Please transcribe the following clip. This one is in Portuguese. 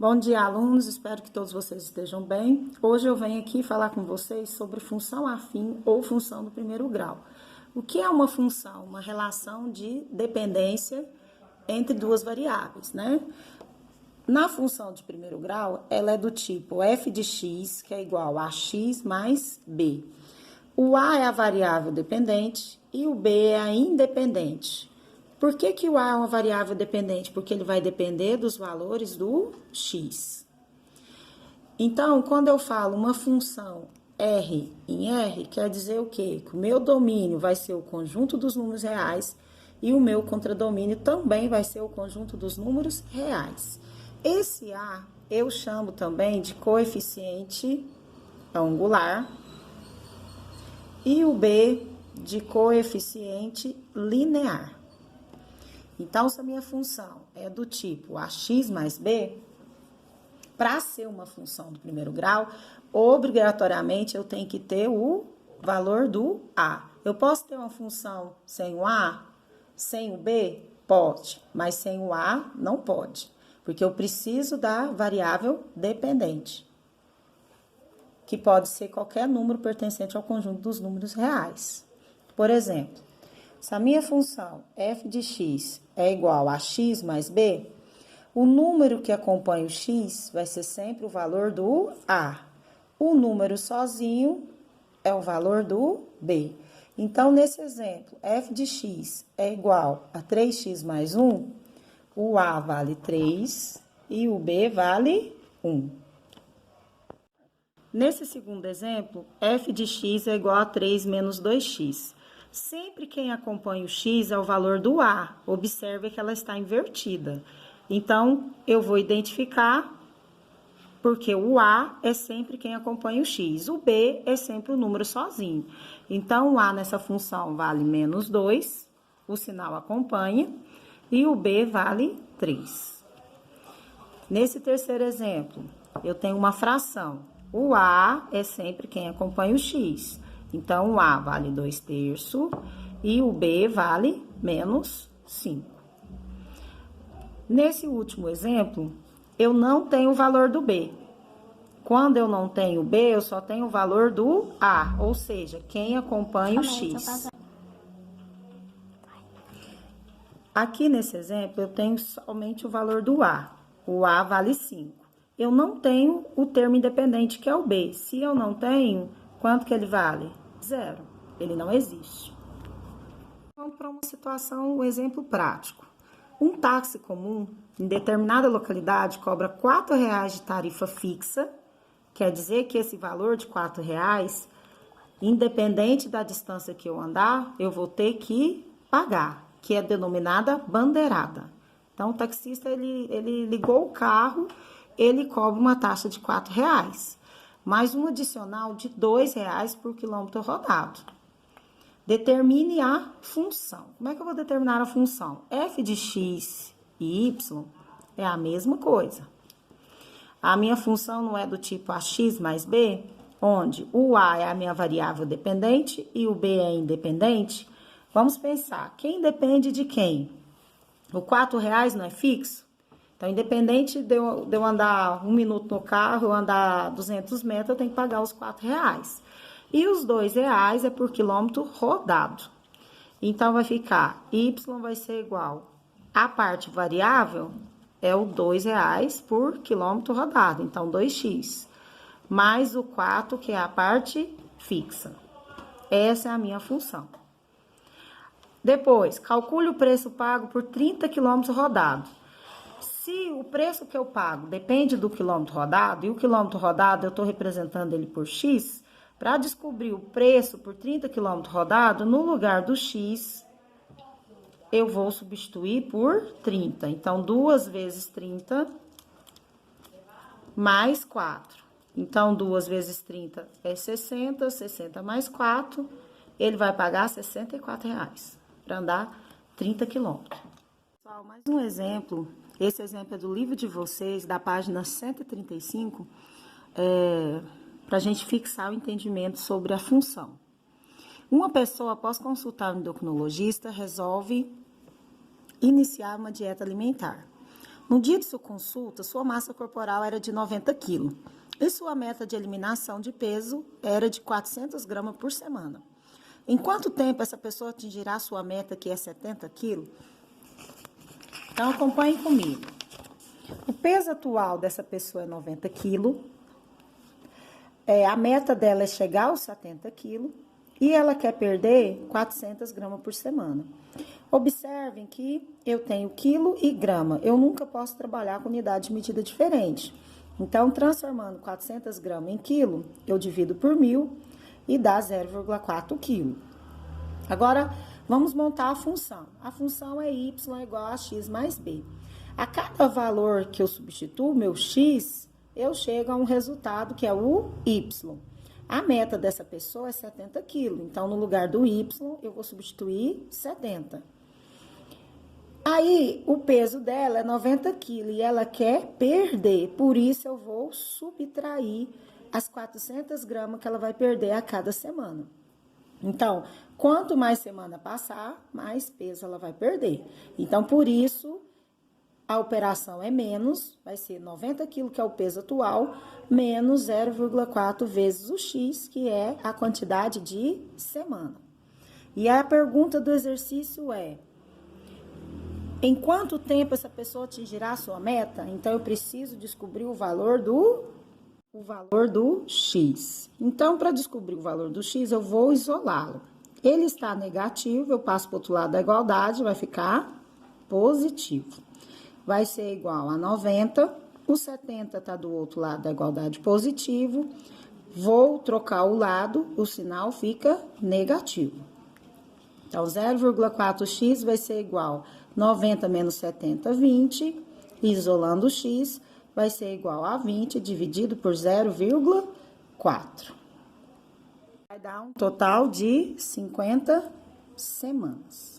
Bom dia, alunos. Espero que todos vocês estejam bem. Hoje eu venho aqui falar com vocês sobre função afim ou função do primeiro grau. O que é uma função? Uma relação de dependência entre duas variáveis, né? Na função de primeiro grau, ela é do tipo f de x, que é igual a x mais b. O a é a variável dependente e o b é a independente. Por que o a é uma variável dependente? Porque ele vai depender dos valores do x. Então, quando eu falo uma função R em R, quer dizer o quê? Que o meu domínio vai ser o conjunto dos números reais e o meu contradomínio também vai ser o conjunto dos números reais. Esse A eu chamo também de coeficiente angular e o B de coeficiente linear. Então, se a minha função é do tipo ax mais b, para ser uma função do primeiro grau, obrigatoriamente eu tenho que ter o valor do a. Eu posso ter uma função sem o a, sem o b? Pode, mas sem o a não pode, porque eu preciso da variável dependente, que pode ser qualquer número pertencente ao conjunto dos números reais. Por exemplo, se a minha função f de x é igual a x mais b, o número que acompanha o x vai ser sempre o valor do a. O número sozinho é o valor do b. Então, nesse exemplo, f de x é igual a 3x mais 1, o a vale 3 e o b vale 1. Nesse segundo exemplo, f de x é igual a 3 menos 2x. Sempre quem acompanha o x é o valor do a. Observe que ela está invertida. Então, eu vou identificar, porque o a é sempre quem acompanha o x. O b é sempre o número sozinho. Então, o a nessa função vale menos 2, o sinal acompanha, e o b vale 3. Nesse terceiro exemplo, eu tenho uma fração. O a é sempre quem acompanha o x. Então, o a vale 2/3 e o b vale menos 5. Nesse último exemplo, eu não tenho o valor do b. Quando eu não tenho b, eu só tenho o valor do a, ou seja, quem acompanha o x. Aqui nesse exemplo, eu tenho somente o valor do a. O a vale 5. Eu não tenho o termo independente, que é o b. Se eu não tenho, quanto que ele vale? 0. Ele não existe. Vamos para uma situação, um exemplo prático. Um táxi comum, em determinada localidade, cobra R$ 4,00 de tarifa fixa. Quer dizer que esse valor de R$ 4,00, independente da distância que eu andar, eu vou ter que pagar, que é denominada bandeirada. Então, o taxista, ele ligou o carro, ele cobra uma taxa de R$ 4,00, mais um adicional de R$ 2,00 por quilômetro rodado. Determine a função. Como é que eu vou determinar a função? F de x e y é a mesma coisa. A minha função não é do tipo ax mais b, onde o a é a minha variável dependente e o b é independente. Vamos pensar, quem depende de quem? O R$ 4,00 não é fixo? Então, independente de eu andar 1 minuto no carro, eu andar 200 metros, eu tenho que pagar os R$ 4,00. E os R$ 2,00 é por quilômetro rodado. Então, vai ficar, y vai ser igual, a parte variável é o R$ 2,00 por quilômetro rodado, então 2x, mais o 4, que é a parte fixa. Essa é a minha função. Depois, calcule o preço pago por 30 quilômetros rodados. Se o preço que eu pago depende do quilômetro rodado, e o quilômetro rodado eu estou representando ele por x, para descobrir o preço por 30 quilômetros rodado, no lugar do x, eu vou substituir por 30. Então, 2 vezes 30 mais 4. Então, 2 vezes 30 é 60, 60 mais 4, ele vai pagar R$ 64,00 para andar 30 quilômetros. Pessoal, mais um exemplo. Esse exemplo é do livro de vocês, da página 135, para a gente fixar o entendimento sobre a função. Uma pessoa, após consultar um endocrinologista, resolve iniciar uma dieta alimentar. No dia de sua consulta, sua massa corporal era de 90 quilos e sua meta de eliminação de peso era de 400 gramas por semana. Em quanto tempo essa pessoa atingirá sua meta, que é 70 quilos? Então, acompanhe comigo. O peso atual dessa pessoa é 90 quilos. A meta dela é chegar aos 70 quilos e ela quer perder 400 gramas por semana. Observem que eu tenho quilo e grama. Eu nunca posso trabalhar com unidade de medida diferente. Então, transformando 400 gramas em quilo, eu divido por 1.000 e dá 0,4 quilo. Agora, vamos montar a função. A função é y igual a x mais b. A cada valor que eu substituo, meu x, eu chego a um resultado que é o y. A meta dessa pessoa é 70 quilos. Então, no lugar do y, eu vou substituir 70. Aí, o peso dela é 90 quilos e ela quer perder. Por isso, eu vou subtrair as 400 gramas que ela vai perder a cada semana. Então, quanto mais semana passar, mais peso ela vai perder. Então, por isso, a operação é menos, vai ser 90 quilos, que é o peso atual, menos 0,4 vezes o x, que é a quantidade de semana. E a pergunta do exercício é: em quanto tempo essa pessoa atingirá a sua meta? Então, eu preciso descobrir o valor do x. Então, para descobrir o valor do x, eu vou isolá-lo. Ele está negativo, eu passo para o outro lado da igualdade, vai ficar positivo. Vai ser igual a 90, o 70 está do outro lado da igualdade positivo. Vou trocar o lado, o sinal fica negativo. Então, 0,4x vai ser igual a 90 menos 70, 20. Isolando o x, vai ser igual a 20 dividido por 0,4. Vai dar um total de 50 semanas.